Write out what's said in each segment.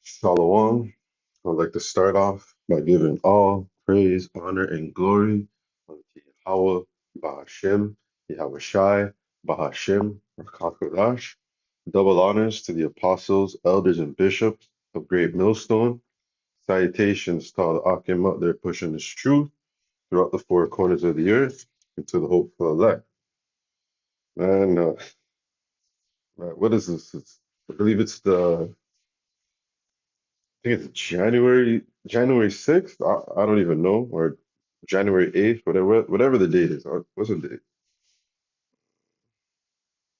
Shalom. I'd like to start off by giving all praise, honor, and glory unto Yahweh, Bahashem, Yahweh Shai, Bahashem, Rakakodash. Double honors to the apostles, elders, and bishops of Great Millstone. Salutations to all the Akim out there pushing this truth throughout the four corners of the earth and to the hopeful elect. Man, what is this? I believe it's I think it's January 6th. I don't even know, or January 8th, whatever the date is. What's the date?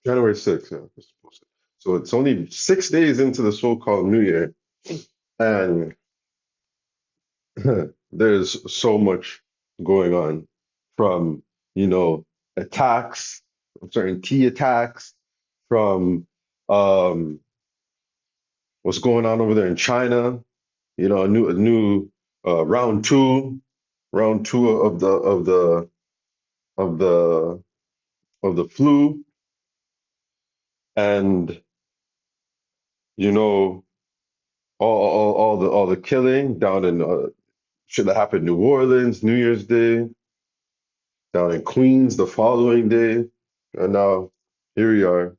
January 6th, yeah. It's supposed to. So it's only 6 days into the so-called New Year, and there's so much going on from, you know, attacks, certain key attacks, from um what's going on over there in China, a new round two of the of the flu, and you know all the killing down in should have happened in New Orleans New Year's Day, down in Queens the following day, and now here we are,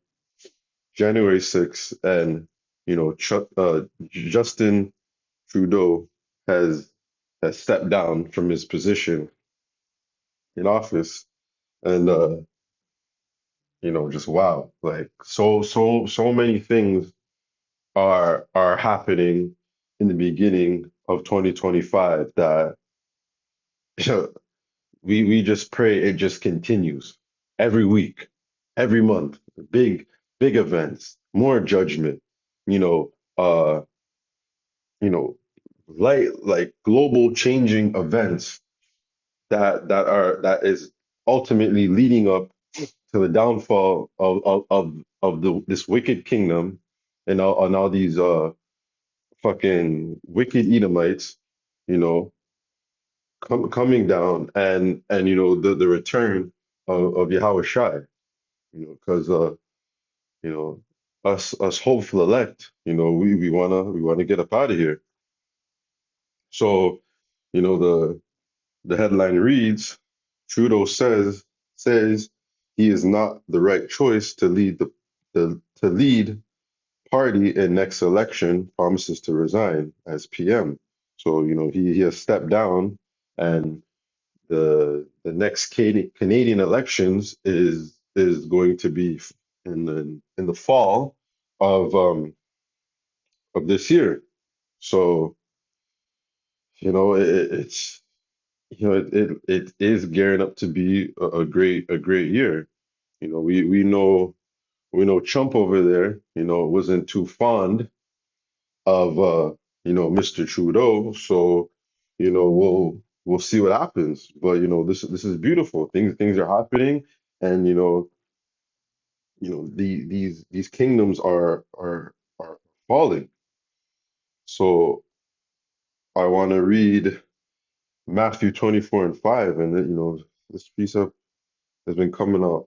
January 6th, and Justin Trudeau has has stepped down from his position in office, and just wow, like so many things are happening in the beginning of 2025 that we just pray it just continues every week, every month. Big events, more judgment, you know, uh, you know, like global changing events that is ultimately leading up to the downfall of this wicked kingdom and all these fucking wicked Edomites, you know, coming down, and the return of Yahweh Shai, because you know us hopeful elect, we wanna get up out of here. So, the headline reads, Trudeau says he is not the right choice to lead to lead party in next election, promises to resign as PM. So, he has stepped down, and the next Canadian elections is going to be in the fall of of this year. So, it's it is gearing up to be a great year. We know Trump over there, wasn't too fond of Mr. Trudeau. So, we'll see what happens. But this is beautiful. Things are happening, and these kingdoms are falling. So I want to read Matthew 24:5, and this precept has been coming up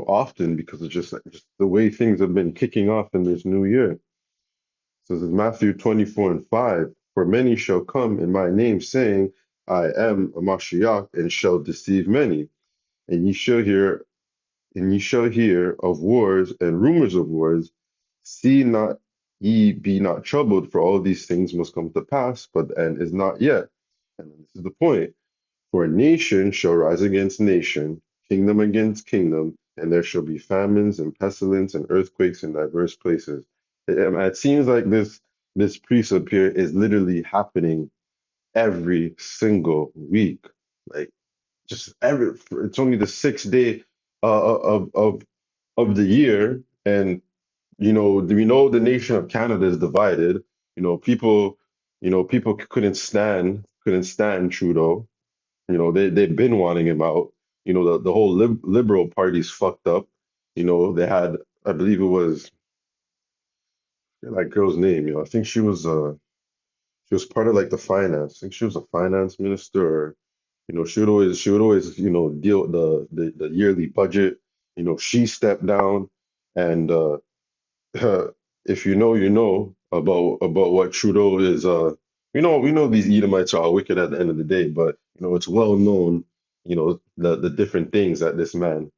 often because of just the way things have been kicking off in this new year. So this is Matthew 24:5. For many shall come in my name, saying, I am a Mashiach, and shall deceive many. And ye shall hear of wars and rumors of wars. See not ye be not troubled, for all these things must come to pass, but the end is not yet. And this is the point. For nation shall rise against nation, kingdom against kingdom, and there shall be famines and pestilence and earthquakes in diverse places. It seems like this precept here is literally happening every single week. Like, just it's only the 6th day of the year, and we know the nation of Canada is divided. People couldn't stand Trudeau. They've been wanting him out. The whole liberal party's fucked up. They had, I believe it was that girl's name. I think she was part of like the finance. I think she was a finance minister, or she would always deal with the yearly budget. She stepped down, and if you know, you know. about what Trudeau is. We know these Edomites are wicked at the end of the day, but it's well known, the different things that this man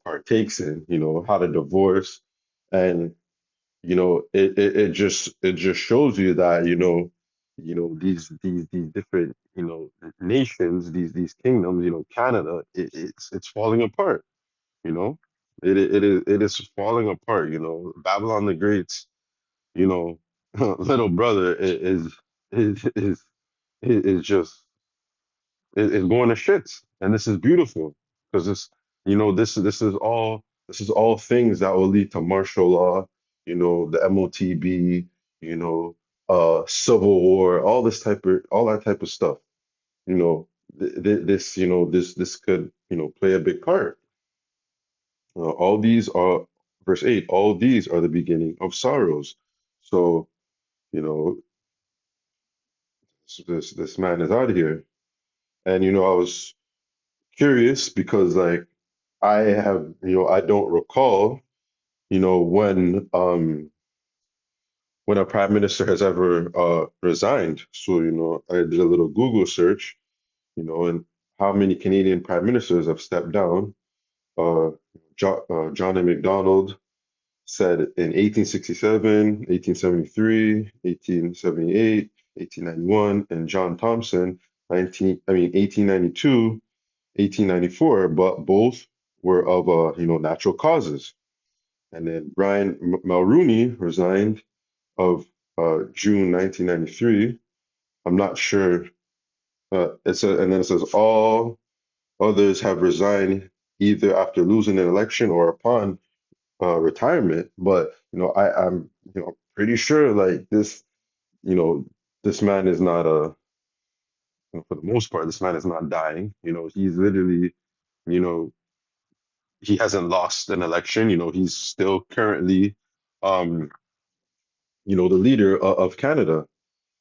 partakes in. How to divorce, and it just shows you that these different nations, these kingdoms, Canada, it's falling apart. You know, it is falling apart. Babylon the Great's you know little brother is just is going to shits, and this is beautiful because this is all things that will lead to martial law, the MOTB, you know, civil war, all that type of stuff. This could play a big part. All these are verse 8. All these are the beginning of sorrows. So you know this man is out here, and I was curious because like I don't recall, when a prime minister has ever resigned. So, I did a little Google search, and how many Canadian prime ministers have stepped down. John A. Macdonald said in 1867, 1873, 1878, 1891, and John Thompson, 1892, 1894, but both were of natural causes. And then Brian Mulroney resigned of June 1993. I'm not sure. And then it says all others have resigned either after losing an election or upon retirement. But I'm pretty sure like you know this man is not for the most part, this man is not dying. He's literally you know he hasn't lost an election. He's still currently um the leader of Canada.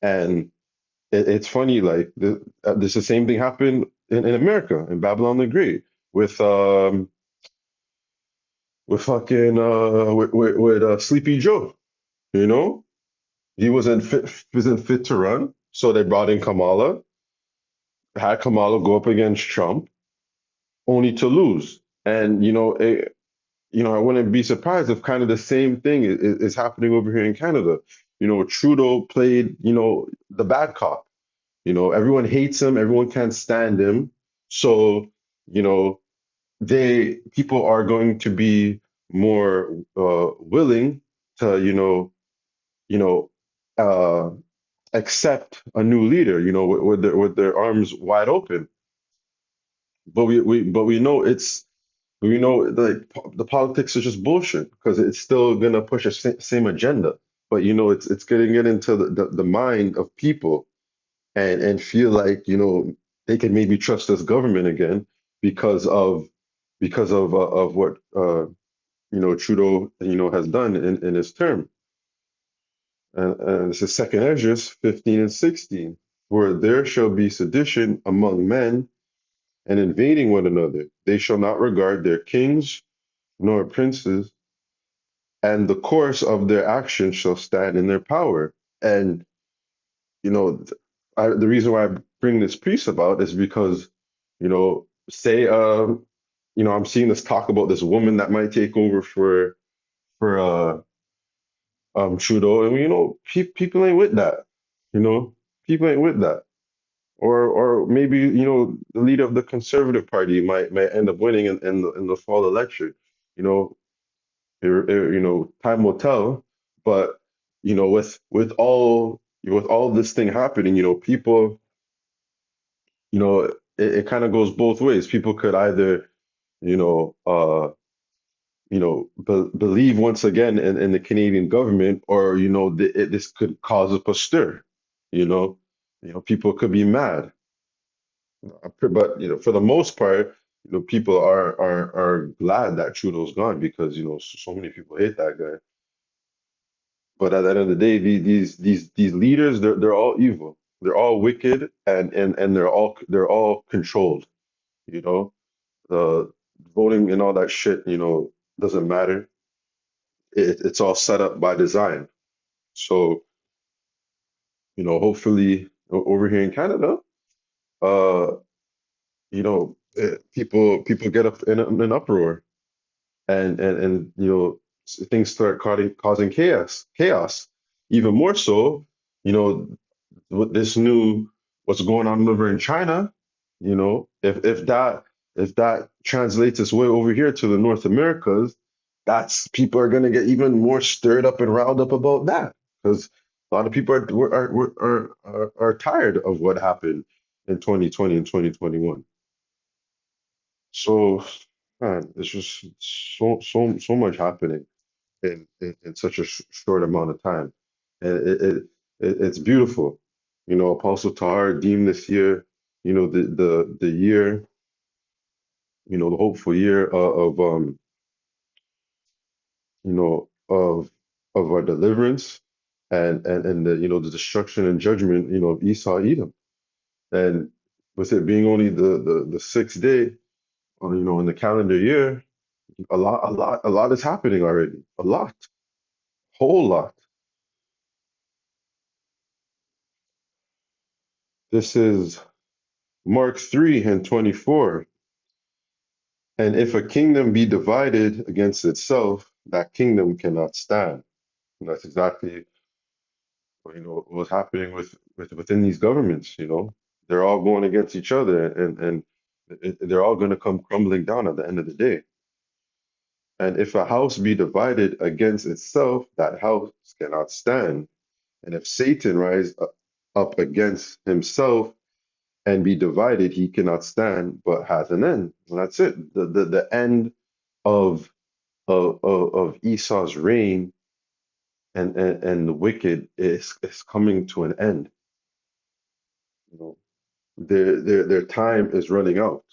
And it's funny, like the same thing happened in America, in Babylon the Great, with Sleepy Joe. You know, he wasn't fit to run, so they brought in Kamala, had Kamala go up against Trump, only to lose. And I wouldn't be surprised if kind of the same thing is happening over here in Canada. Trudeau played the bad cop. Everyone hates him, everyone can't stand him. So, you know, people are going to be more willing to, you know, uh, accept a new leader, with their arms wide open. But we know like the politics is just bullshit because it's still gonna push a same agenda. But it's gonna get into the mind of people and feel like they can maybe trust this government again because of what Trudeau has done in his term. And this is Second Esdras 15 and 16, where there shall be sedition among men and invading one another. They shall not regard their kings nor princes, and the course of their actions shall stand in their power. And you know, th- the reason why I bring this piece about is because, say, I'm seeing this talk about this woman that might take over for Trudeau, and people ain't with that. You know, people ain't with that. Or maybe the leader of the Conservative Party might end up winning in the fall election. You know, time will tell. But with all this thing happening, people it kind of goes both ways. People could either, you know, believe once again in the Canadian government, or this could cause a stir. You know, people could be mad. But for the most part, people are glad that Trudeau's gone because so many people hate that guy. But at the end of the day, these leaders, they're all evil. They're all wicked, and they're all controlled. You know the voting and all that shit, doesn't matter. It's all set up by design. So, hopefully over here in Canada, uh, people get up in an uproar, and things start causing chaos. Even more so, with this new what's going on over in China, if that translates its way over here to the North Americas, that's people are gonna get even more stirred up and riled up about that because a lot of people are tired of what happened in 2020 and 2021. So, man, it's just so much happening in such a short amount of time. And it's beautiful. Apostle Tahar deemed this year, the year, the hopeful year of our deliverance and the destruction and judgment, of Esau, Edom. And with it being only the sixth day, in the calendar year, a lot is happening already. A lot, whole lot. This is Mark 3 and 24. And if a kingdom be divided against itself, that kingdom cannot stand. And that's exactly what's happening within these governments. They're all going against each other, and they're all going to come crumbling down at the end of the day. And if a house be divided against itself, that house cannot stand. And if Satan up against himself and be divided, he cannot stand, but hath an end. And that's it. The end of of Esau's reign and the wicked is coming to an end. You know, their time is running out.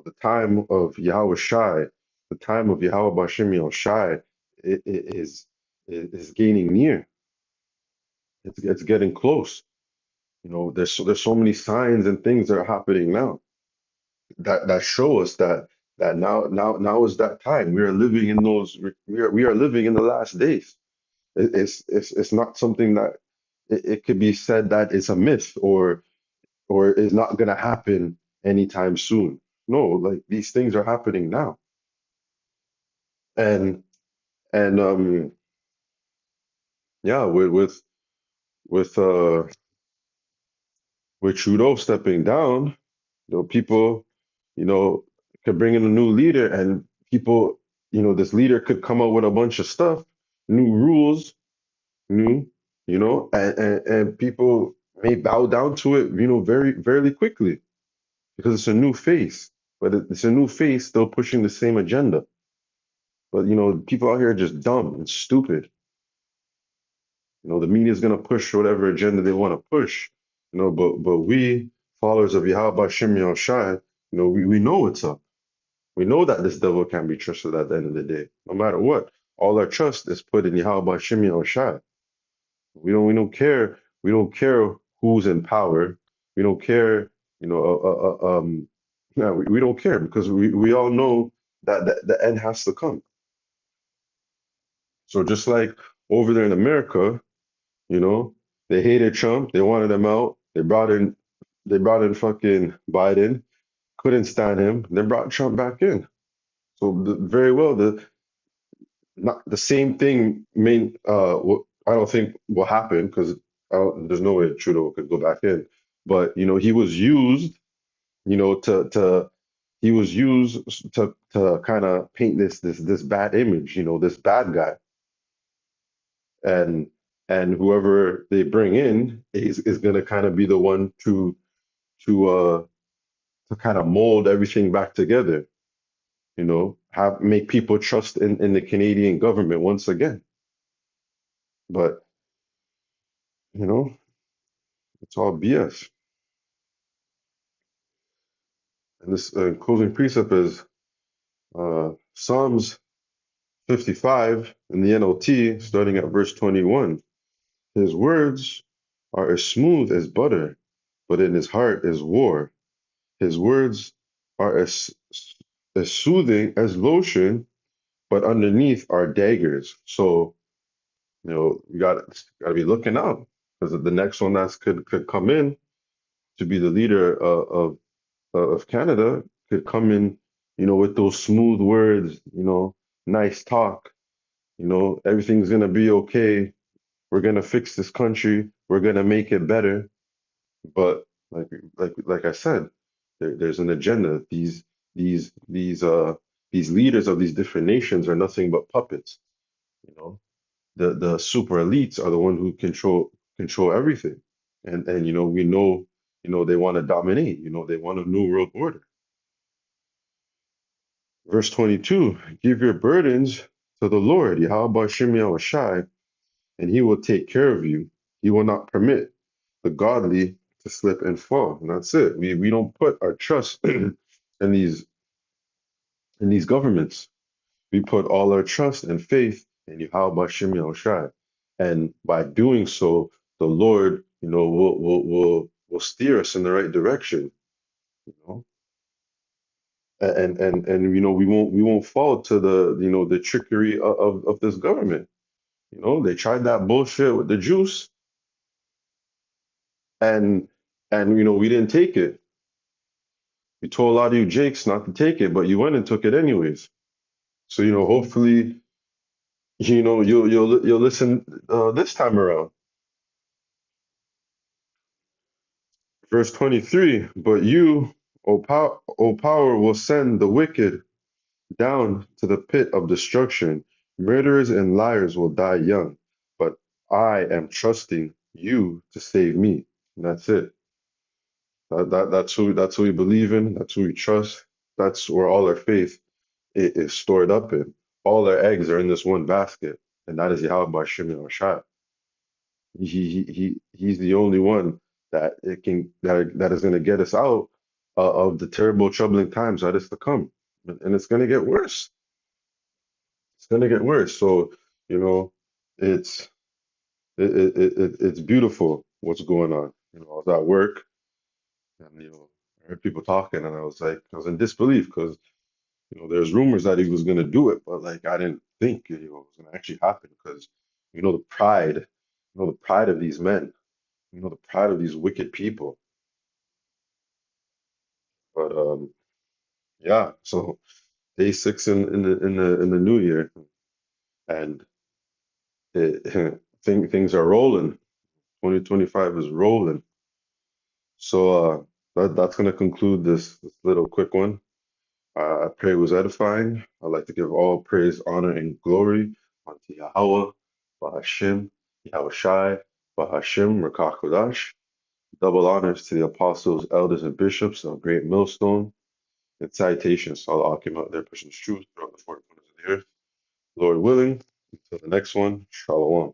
The time of Yahweh Shai, the time of Yahweh Bashim Shai is gaining near. It's getting close. There's so many signs and things that are happening now that show us that now is that time. We are living in those. We are living in the last days. It's not something that it could be said that it's a myth or is not going to happen anytime soon. No, like these things are happening now, and and yeah, with uh with Trudeau stepping down, people, you know, could bring in a new leader, and people, this leader could come up with a bunch of stuff, new rules, new, and people may bow down to it, very, very quickly because it's a new face, but it's a new face still pushing the same agenda. But people out here are just dumb and stupid. The media is gonna push whatever agenda they want to push. But we followers of Yahweh Shem Shai, we know what's up. We know that this devil can't be trusted at the end of the day, no matter what. All our trust is put in Yahweh Shem Shai. We don't care. We don't care who's in power. We don't care. You know. Yeah, we don't care because we all know that the end has to come. So just like over there in America, you know, they hated Trump. They wanted him out. They brought in fucking Biden. Couldn't stand him. Then brought Trump back in. So very well, not the same thing. I don't think will happen because there's no way Trudeau could go back in. But he was used. To he was used to kind of paint this bad image. This bad guy, and whoever they bring in is gonna kind of be the one to uh to kind of mold everything back together. Have make people trust in the Canadian government once again. But you know, it's all BS. And this closing precept is Psalms 55 in the NLT, starting at verse 21. His words are as smooth as butter, but in his heart is war. His words are as soothing as lotion, but underneath are daggers. So We got to be looking out because the next one that's could come in to be the leader of Canada could come in, with those smooth words, nice talk, everything's gonna be okay. We're gonna fix this country. We're gonna make it better. But like I said, there's an agenda. These these uh these leaders of these different nations are nothing but puppets. You know, the super elites are the one who control everything. And we know, they want to dominate. They want a new world order. Verse 22, give your burdens to the Lord, Yahweh Shem Shai, and he will take care of you. He will not permit the godly to slip and fall. And that's it. We don't put our trust in these governments. We put all our trust and faith in Yahweh Shem Shai. And by doing so, the Lord, will steer us in the right direction. You know, and we won't fall to the trickery of this government. They tried that bullshit with the juice, and we didn't take it. We told a lot of you Jakes not to take it, but you went and took it anyways. So hopefully, you'll listen this time around. Verse 23, but you, O power, will send the wicked down to the pit of destruction. Murderers and liars will die young, but I am trusting you to save me. And that's it. That's who we believe in. That's who we trust. That's where all our faith is stored up in. All our eggs are in this one basket, and that is Yahweh Shimon Rashad. He's the only one that is going to get us out of the terrible, troubling times that is to come, and it's going to get worse. It's going to get worse. So you know, it's it's beautiful what's going on. I was at work, and I heard people talking, and I was in disbelief because there's rumors that he was going to do it, but like I didn't think it was going to actually happen because the pride, the pride of these men, the pride of these wicked people. But yeah, so day six in the new year, and things are rolling. 2025 is rolling. So that's going to conclude this little quick one. I pray it was edifying. I'd like to give all praise, honor, and glory unto Yahweh, Bahashim, Yahweh Shai, Bahashim, Rakah Kodash. Double honors to the apostles, elders, and bishops of Great Millstone, and salutations to all the Akim out there pushing truth throughout the four corners of the earth. Lord willing, until the next one, Shalom.